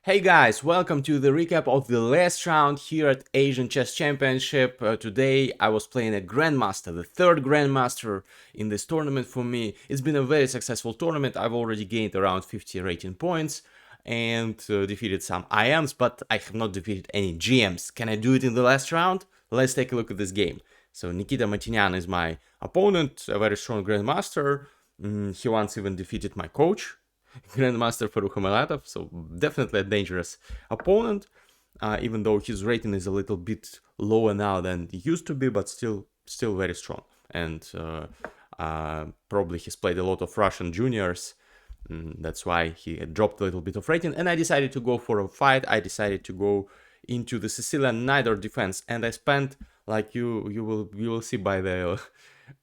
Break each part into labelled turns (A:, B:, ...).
A: Hey guys, welcome to the recap of the last round here at Asian Chess Championship. Today I was playing a Grandmaster, the third Grandmaster in this tournament for me. It's been a very successful tournament. I've already gained around 50 rating points and defeated some IMs, but I have not defeated any GMs. Can I do it in the last round? Let's take a look at this game. So Nikita Matinyan is my opponent, a very strong Grandmaster. He once even defeated my coach, Grandmaster Farukh Amalatov, so definitely a dangerous opponent, even though his rating is a little bit lower now than it used to be, but still very strong. And probably he's played a lot of Russian juniors. That's why he dropped a little bit of rating. And I decided to go for a fight. I decided to go into the Sicilian Nidor defense, and I spent, like you will see by the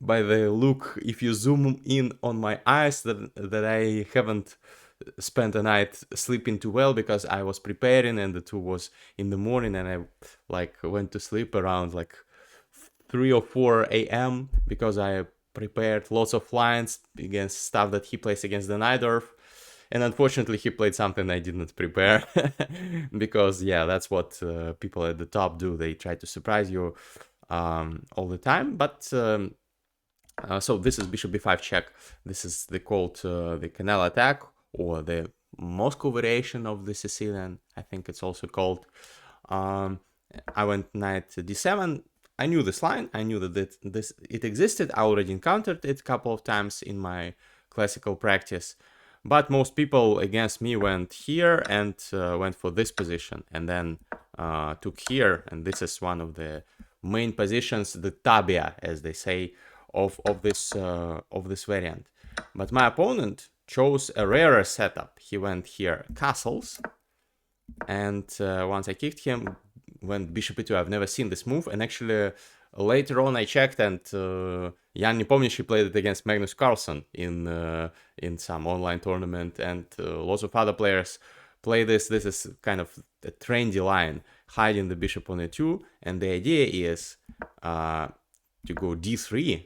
A: look, if you zoom in on my eyes, that I haven't spent a night sleeping too well, because I was preparing and the 2 was in the morning, and I went to sleep around 3 or 4 a.m. because I prepared lots of lines against stuff that he plays against the Nidorf. And unfortunately, he played something I didn't prepare because, yeah, that's what people at the top do. They try to surprise you all the time. But so this is bishop b5 check. This is called the canal attack, or the Moscow variation of the Sicilian, I think it's also called. I went knight d7. I knew this line. I knew that it existed. I already encountered it a couple of times in my classical practice. But most people against me went here and went for this position, and then took here. And this is one of the main positions, the tabia, as they say, of this variant. But my opponent chose a rarer setup. He went here castles, and once I kicked him, went bishop e2. I've never seen this move, and actually later on I checked, and Jan Nepomniachtchi played it against Magnus Carlsen in some online tournament, and lots of other players play this. This is kind of a trendy line, hiding the bishop on e2, and the idea is to go d3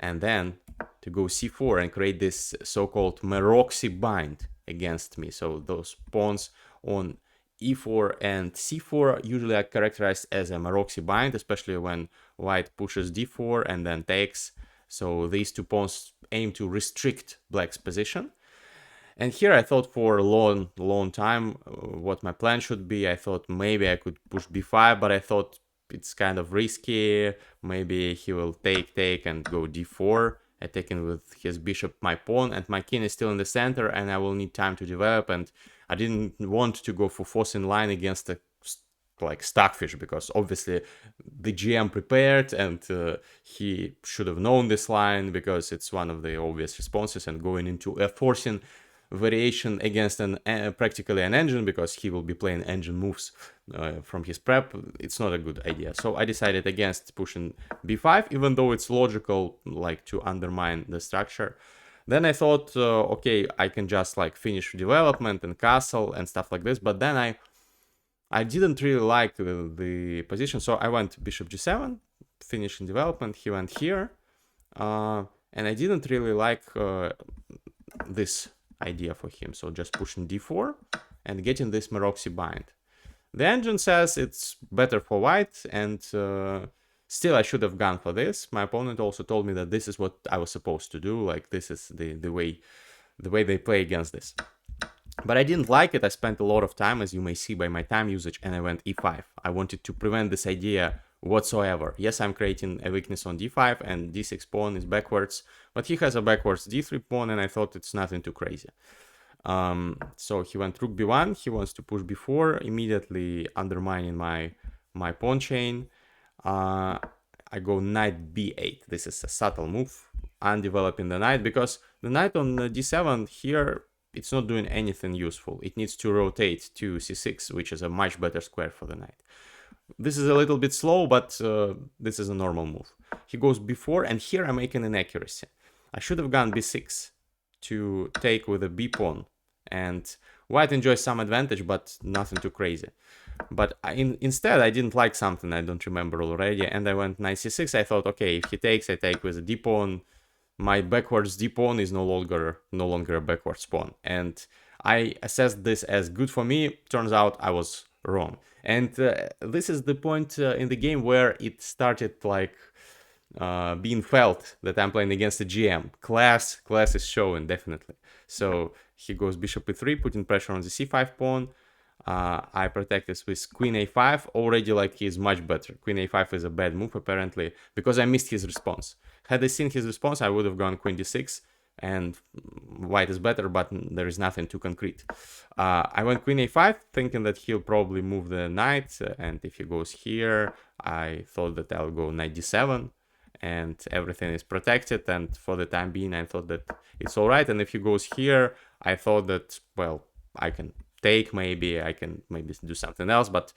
A: and then to go c4 and create this so-called Maroczy bind against me. So those pawns on e4 and c4 usually are characterized as a Maroczy bind, especially when white pushes d4 and then takes. So these 2 pawns aim to restrict black's position. And here I thought for a long time what my plan should be. I thought maybe I could push b5, but I thought it's kind of risky. Maybe he will take and go d4, attacking with his bishop my pawn, and my king is still in the center, and I will need time to develop. And I didn't want to go for forcing line against a Stockfish, because obviously the GM prepared, and he should have known this line, because it's one of the obvious responses. And going into a forcing variation against practically an engine, because he will be playing engine moves from his prep, it's not a good idea. So I decided against pushing b5, even though it's logical, to undermine the structure. Then I thought, okay, I can just finish development and castle and stuff like this. But then I didn't really like the position, so I went bishop g7, finishing development. He went here, and I didn't really like this idea for him, so just pushing d4 and getting this Maroczy bind. The engine says it's better for white, and still I should have gone for this. My opponent also told me that this is what I was supposed to do, this is the way they play against this. But I didn't like it. I spent a lot of time, as you may see by my time usage, and I went e5. I wanted to prevent this idea whatsoever. Yes, I'm creating a weakness on d5, and d6 pawn is backwards, but he has a backwards d3 pawn, and I thought it's nothing too crazy. So he went rook b1. He wants to push b4, immediately undermining my pawn chain. I go knight b8. This is a subtle move, undeveloping the knight, because the knight on d7 here, it's not doing anything useful. It needs to rotate to c6, which is a much better square for the knight. This is a little bit slow, but this is a normal move. He goes b4, and here I'm making an inaccuracy. I should have gone b6 to take with a b pawn, and white enjoys some advantage, but nothing too crazy. But instead, I didn't like something I don't remember already, and I went knight c6. I thought, okay, if he takes, I take with a d pawn. My backwards d pawn is no longer a backwards pawn, and I assessed this as good for me. Turns out I was wrong. And this is the point in the game where it started like being felt that I'm playing against a GM. Class is showing, definitely. So he goes bishop e3, putting pressure on the c5 pawn. I protect this with queen a5. Already, like, he's much better. Queen a5 is a bad move, apparently, because I missed his response. Had I seen his response, I would have gone queen d6, and white is better, but there is nothing too concrete. I went queen a5, thinking that he'll probably move the knight, and if he goes here, I thought that I'll go knight d7, and everything is protected, and for the time being, I thought that it's all right. And if he goes here, I thought that, well, I can take, maybe I can do something else, but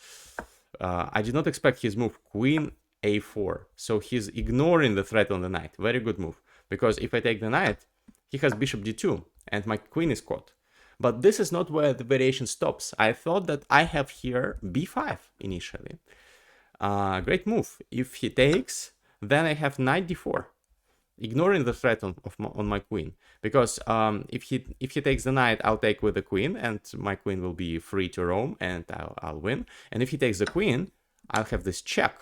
A: I did not expect his move queen a4. So he's ignoring the threat on the knight. Very good move, because if I take the knight, he has bishop d2 and my queen is caught. But this is not where the variation stops. I thought that I have here b5 initially. Great move. If he takes, then I have knight d4, ignoring the threat on my queen, because if he takes the knight, I'll take with the queen, and my queen will be free to roam, and I'll win. And if he takes the queen, I'll have this check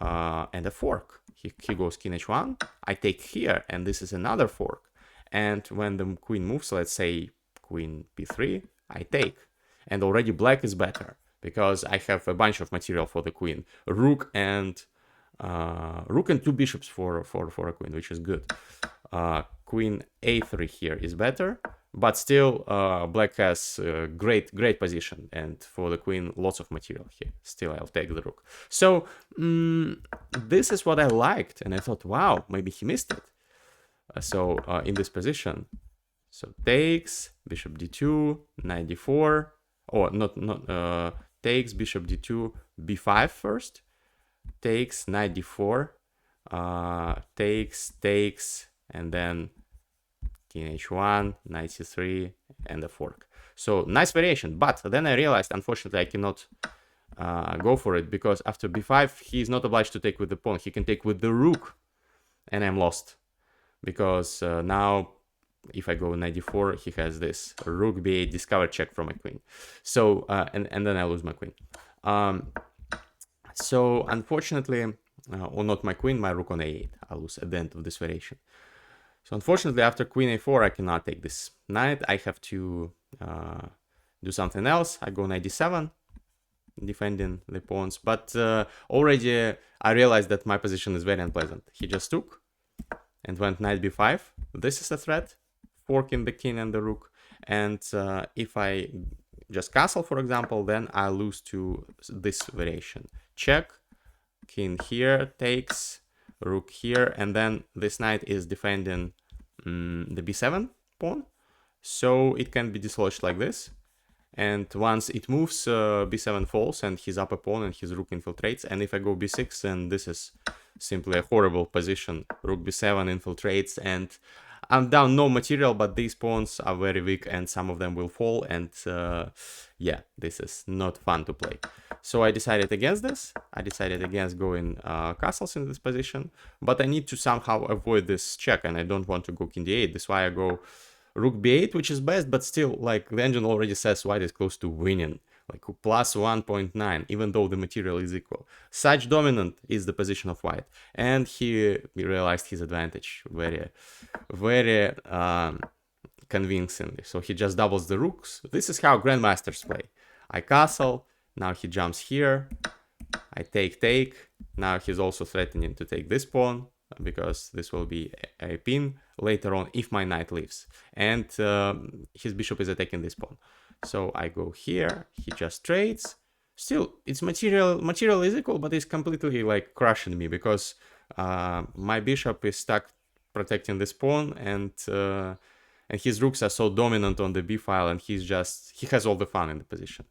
A: and a fork. He goes king h1, I take here, and this is another fork. And when the queen moves, let's say queen b3, I take, and already black is better because I have a bunch of material for the queen, rook and two bishops for a queen, which is good. Queen a3 here is better, but still black has great position, and for the queen lots of material here. Still I'll take the rook. So this is what I liked, and I thought, wow, maybe he missed it. So in this position, so takes bishop d2, knight d4, or not takes bishop d2, b5 first, takes knight d4, takes, and then king h1, knight c3, and a fork. So nice variation, but then I realized, unfortunately, I cannot go for it, because after b5, he is not obliged to take with the pawn. He can take with the rook, and I'm lost, because now if I go knight d4, he has this rook b8 discover check from my queen. So and then I lose my queen. So unfortunately, or not my queen, my rook on a8, I lose at the end of this variation. So unfortunately, after queen a4, I cannot take this knight. I have to do something else. I go knight d7, defending the pawns. But already I realized that my position is very unpleasant. He just took and went knight b5. This is a threat, forking the king and the rook. And if I just castle, for example, then I lose to this variation. Check, king here, takes, rook here, and then this knight is defending the b7 pawn, so it can be dislodged like this. And once it moves, b7 falls, and his upper pawn and his rook infiltrates. And if I go b6, then this is simply a horrible position. Rook b7 infiltrates, and I'm down no material, but these pawns are very weak, and some of them will fall, and yeah, this is not fun to play. So I decided against this. I decided against going castles in this position, but I need to somehow avoid this check, and I don't want to go king d8. That's why I go rook b8, which is best, but still, like, the engine already says white is close to winning, like plus 1.9, even though the material is equal. Such dominant is the position of white, and he realized his advantage very convincingly. So he just doubles the rooks. This is how grandmasters play. I castle, now he jumps here, I take. Now he's also threatening to take this pawn, because this will be a pin later on if my knight leaves, and his bishop is attacking this pawn. So I go here, he just trades. Still, it's material is equal, but it's completely like crushing me, because my bishop is stuck protecting this pawn, and his rooks are so dominant on the b file, and he has all the fun in the position.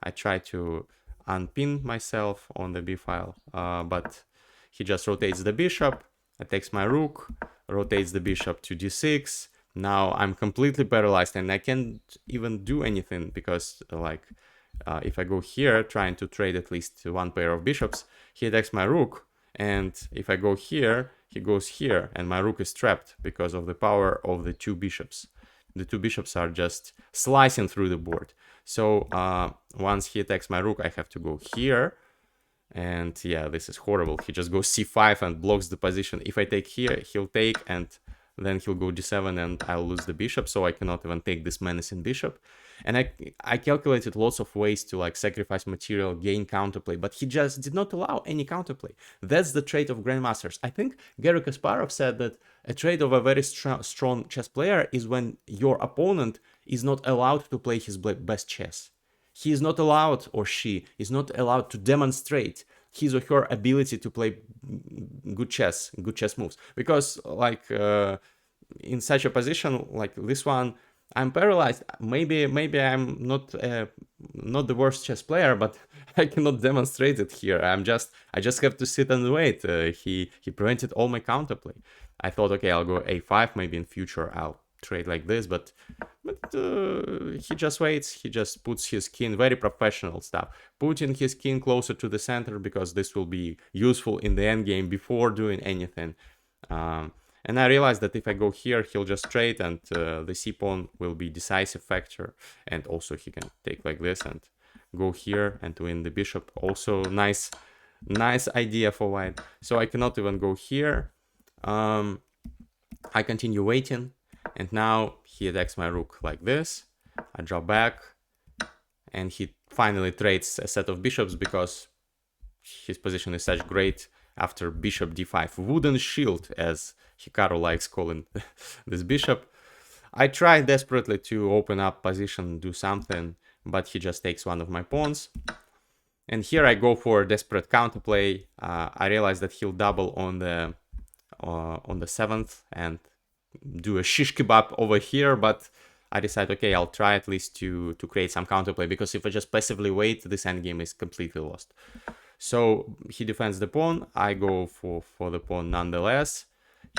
A: I try to unpin myself on the b file, but he just rotates the bishop, attacks my rook, rotates the bishop to d6. Now I'm completely paralyzed, and I can't even do anything, because like if I go here trying to trade at least one pair of bishops, he attacks my rook, and if I go here, he goes here, and my rook is trapped because of the power of the two bishops. the two bishops are just slicing through the board. So once he attacks my rook, I have to go here. And yeah, this is horrible. He just goes c5 and blocks the position. If I take here, he'll take, and then he'll go d7 and I'll lose the bishop, so I cannot even take this menacing bishop. And I calculated lots of ways to like sacrifice material, gain counterplay, but he just did not allow any counterplay. That's the trait of grandmasters. I think Garry Kasparov said that a trait of a very strong chess player is when your opponent is not allowed to play his best chess. He is not allowed, or she is not allowed to demonstrate his or her ability to play good chess moves. Because like in such a position like this one, I'm paralyzed. Maybe I'm not the worst chess player, but I cannot demonstrate it here. I just have to sit and wait. He prevented all my counterplay. I thought, okay, I'll go a5. Maybe in future I'll trade like this, but he just waits. He just puts his king, very professional stuff, putting his king closer to the center because this will be useful in the endgame before doing anything. And I realized that if I go here, he'll just trade, and the c-pawn will be decisive factor. And also he can take like this and go here and win the bishop. Also nice idea for white. So I cannot even go here. I continue waiting, and now he attacks my rook like this. I draw back, and he finally trades a set of bishops because his position is such great after bishop d5. Wooden shield, as Hikaru likes calling this bishop. I try desperately to open up position, do something, but he just takes one of my pawns. And here I go for a desperate counterplay. I realize that he'll double on the 7th and do a shish kebab over here, but I decide, okay, I'll try at least to create some counterplay, because if I just passively wait, this endgame is completely lost. So he defends the pawn, I go for the pawn nonetheless.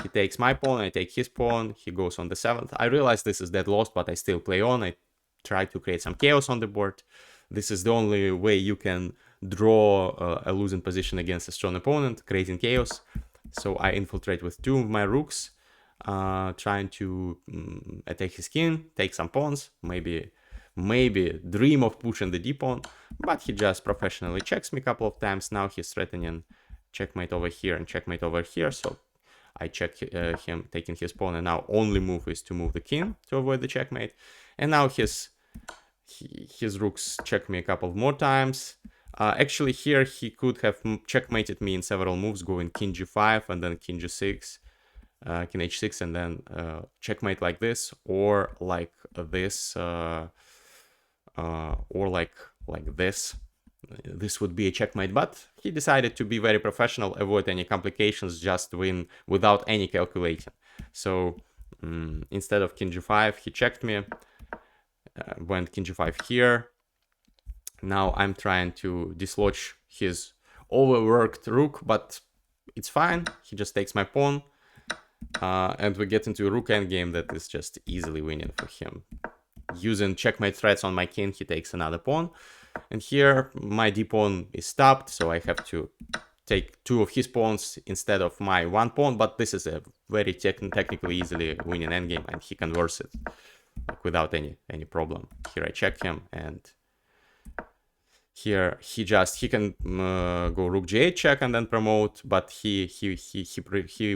A: He takes my pawn, I take his pawn, he goes on the 7th. I realize this is dead lost, but I still play on. I try to create some chaos on the board. This is the only way you can draw a losing position against a strong opponent, creating chaos. So I infiltrate with two of my rooks, trying to attack his king, take some pawns, maybe dream of pushing the d-pawn, but he just professionally checks me a couple of times. Now he's threatening checkmate over here and checkmate over here, so I check him taking his pawn, and now only move is to move the king to avoid the checkmate. And now his rooks check me a couple more times. Actually here he could have checkmated me in several moves, going king g5 and then king g6, king h6, and then checkmate like this, or like this, or like this. This would be a checkmate, but he decided to be very professional, avoid any complications, just win without any calculating. So instead of king g5, he checked me, went king g5 here. Now I'm trying to dislodge his overworked rook, but it's fine. He just takes my pawn, and we get into a rook endgame that is just easily winning for him. Using checkmate threats on my king, he takes another pawn. And here my d-pawn is stopped, so I have to take two of his pawns instead of my one pawn, but this is a very technically easily winning endgame, and he converts it like, without any problem. Here I check him, and here he can go rook g8 check and then promote, but he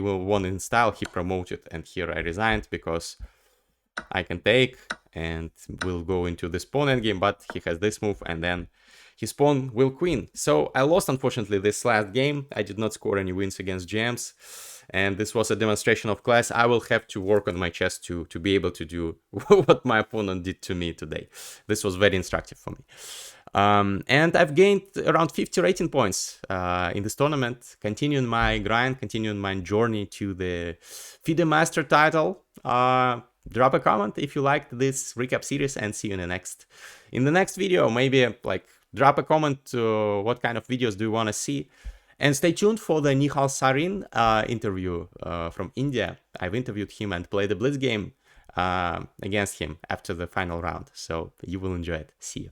A: will won in style. He promoted, and here I resigned because I can take, and we'll go into this pawn endgame, but he has this move, and then his pawn will queen. So I lost, unfortunately, this last game. I did not score any wins against GMs, and this was a demonstration of class. I will have to work on my chess to be able to do what my opponent did to me today. This was very instructive for me. And I've gained around 50 rating points in this tournament, continuing my grind, continuing my journey to the FIDE Master title. Drop a comment if you liked this recap series, and see you in the next video. Maybe like drop a comment what kind of videos do you want to see, and stay tuned for the Nihal Sarin interview from India. I've interviewed him and played the blitz game against him after the final round, so you will enjoy it. See you.